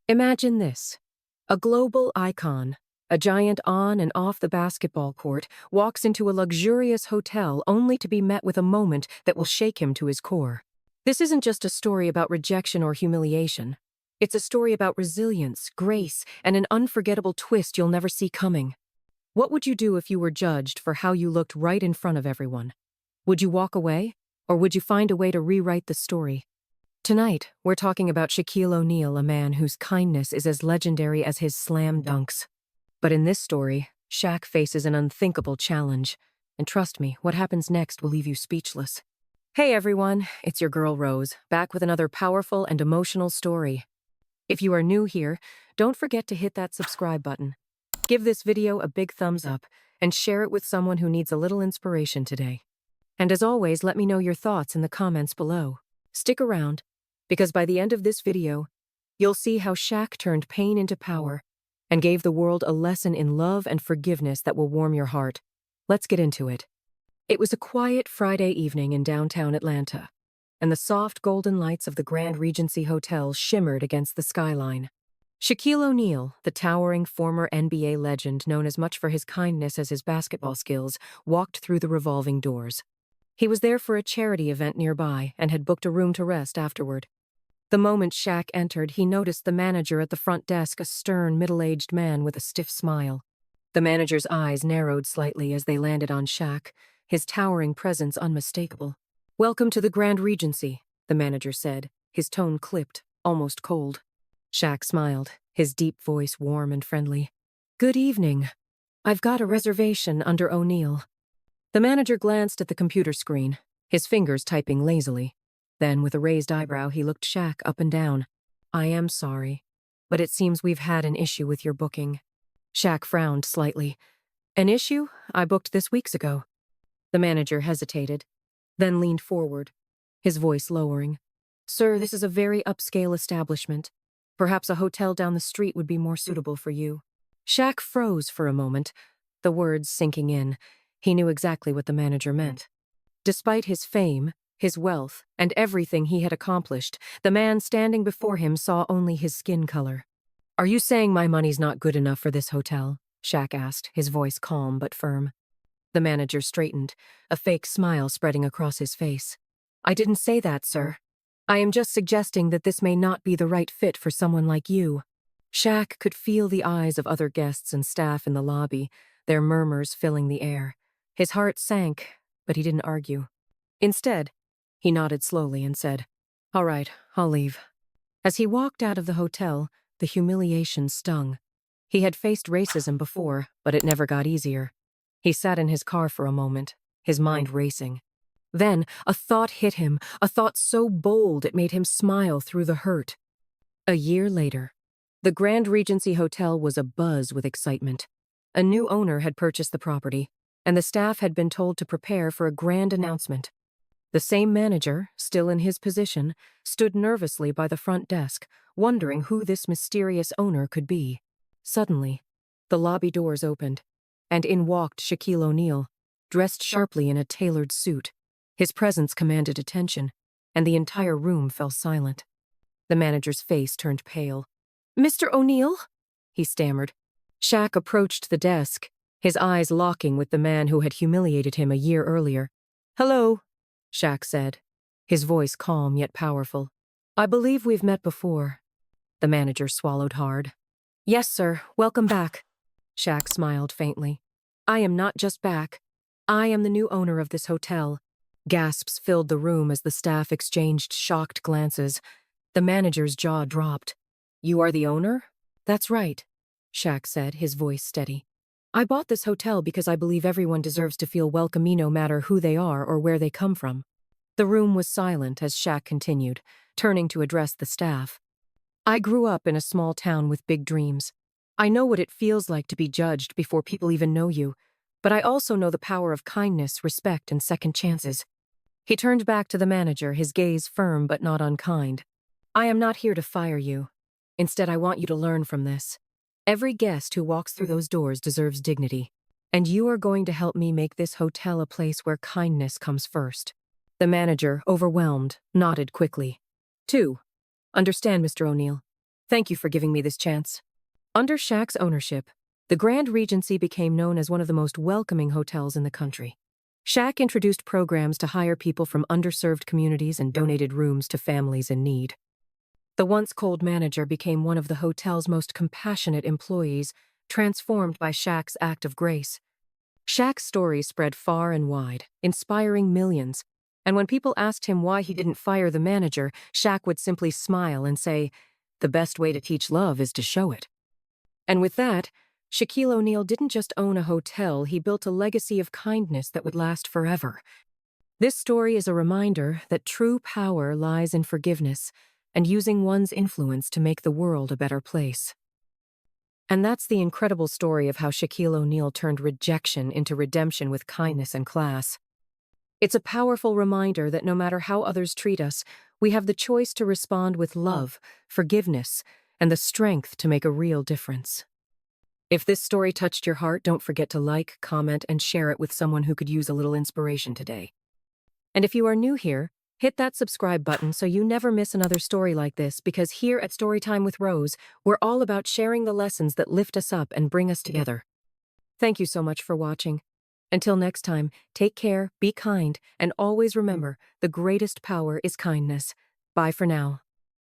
Imagine this. A global icon, a giant on and off the basketball court, walks into a luxurious hotel only to be met with a moment that will shake him to his core. This isn't just a story about rejection or humiliation. It's a story about resilience, grace, and an unforgettable twist you'll never see coming. What would you do if you were judged for how you looked right in front of everyone? Would you walk away, or would you find a way to rewrite the story? Tonight, we're talking about Shaquille O'Neal, a man whose kindness is as legendary as his slam dunks. But in this story, Shaq faces an unthinkable challenge. And trust me, what happens next will leave you speechless. Hey everyone, it's your girl Rose, back with another powerful and emotional story. If you are new here, don't forget to hit that subscribe button. Give this video a big thumbs up and share it with someone who needs a little inspiration today. And as always, let me know your thoughts in the comments below. Stick around, because by the end of this video, you'll see how Shaq turned pain into power and gave the world a lesson in love and forgiveness that will warm your heart. Let's get into it. It was a quiet Friday evening in downtown Atlanta, and the soft golden lights of the Grand Regency Hotel shimmered against the skyline. Shaquille O'Neal, the towering former NBA legend known as much for his kindness as his basketball skills, walked through the revolving doors. He was there for a charity event nearby and had booked a room to rest afterward. The moment Shaq entered, he noticed the manager at the front desk, a stern, middle-aged man with a stiff smile. The manager's eyes narrowed slightly as they landed on Shaq, his towering presence unmistakable. "Welcome to the Grand Regency," the manager said, his tone clipped, almost cold. Shaq smiled, his deep voice warm and friendly. "Good evening. I've got a reservation under O'Neal." The manager glanced at the computer screen, his fingers typing lazily. Then, with a raised eyebrow, he looked Shaq up and down. "I am sorry, but it seems we've had an issue with your booking." Shaq frowned slightly. "An issue? I booked this weeks ago." The manager hesitated, then leaned forward, his voice lowering. "Sir, this is a very upscale establishment. Perhaps a hotel down the street would be more suitable for you." Shaq froze for a moment, the words sinking in. He knew exactly what the manager meant. Despite his fame, his wealth, and everything he had accomplished, the man standing before him saw only his skin color. "Are you saying my money's not good enough for this hotel?" Shaq asked, his voice calm but firm. The manager straightened, a fake smile spreading across his face. "I didn't say that, sir. I am just suggesting that this may not be the right fit for someone like you." Shaq could feel the eyes of other guests and staff in the lobby, their murmurs filling the air. His heart sank, but he didn't argue. Instead, he nodded slowly and said, "All right, I'll leave." As he walked out of the hotel, the humiliation stung. He had faced racism before, but it never got easier. He sat in his car for a moment, his mind racing. Then, a thought hit him, a thought so bold it made him smile through the hurt. A year later, the Grand Regency Hotel was abuzz with excitement. A new owner had purchased the property, and the staff had been told to prepare for a grand announcement. The same manager, still in his position, stood nervously by the front desk, wondering who this mysterious owner could be. Suddenly, the lobby doors opened, and in walked Shaquille O'Neal, dressed sharply in a tailored suit. His presence commanded attention, and the entire room fell silent. The manager's face turned pale. "Mr. O'Neal?" he stammered. Shaq approached the desk, his eyes locking with the man who had humiliated him a year earlier. "Hello," Shaq said, his voice calm yet powerful. "I believe we've met before." The manager swallowed hard. "Yes, sir. Welcome back." Shaq smiled faintly. "I am not just back. I am the new owner of this hotel." Gasps filled the room as the staff exchanged shocked glances. The manager's jaw dropped. "You are the owner?" "That's right," Shaq said, his voice steady. "I bought this hotel because I believe everyone deserves to feel welcome no matter who they are or where they come from." The room was silent as Shaq continued, turning to address the staff. "I grew up in a small town with big dreams. I know what it feels like to be judged before people even know you, but I also know the power of kindness, respect, and second chances." He turned back to the manager, his gaze firm but not unkind. "I am not here to fire you. Instead, I want you to learn from this. Every guest who walks through those doors deserves dignity, and you are going to help me make this hotel a place where kindness comes first." The manager, overwhelmed, nodded quickly. "2. Understand, Mr. O'Neal. Thank you for giving me this chance. Under Shaq's ownership, the Grand Regency became known as one of the most welcoming hotels in the country. Shaq introduced programs to hire people from underserved communities and donated rooms to families in need. The once cold manager became one of the hotel's most compassionate employees, transformed by Shaq's act of grace. Shaq's story spread far and wide, inspiring millions, and when people asked him why he didn't fire the manager, Shaq would simply smile and say, "The best way to teach love is to show it." And with that, Shaquille O'Neal didn't just own a hotel, he built a legacy of kindness that would last forever. This story is a reminder that true power lies in forgiveness and using one's influence to make the world a better place. And that's the incredible story of how Shaquille O'Neal turned rejection into redemption with kindness and class. It's a powerful reminder that no matter how others treat us, we have the choice to respond with love, forgiveness, and the strength to make a real difference. If this story touched your heart, don't forget to like, comment, and share it with someone who could use a little inspiration today. And if you are new here, hit that subscribe button so you never miss another story like this, because here at Storytime with Rose, we're all about sharing the lessons that lift us up and bring us together. Thank you so much for watching. Until next time, take care, be kind, and always remember, the greatest power is kindness. Bye for now.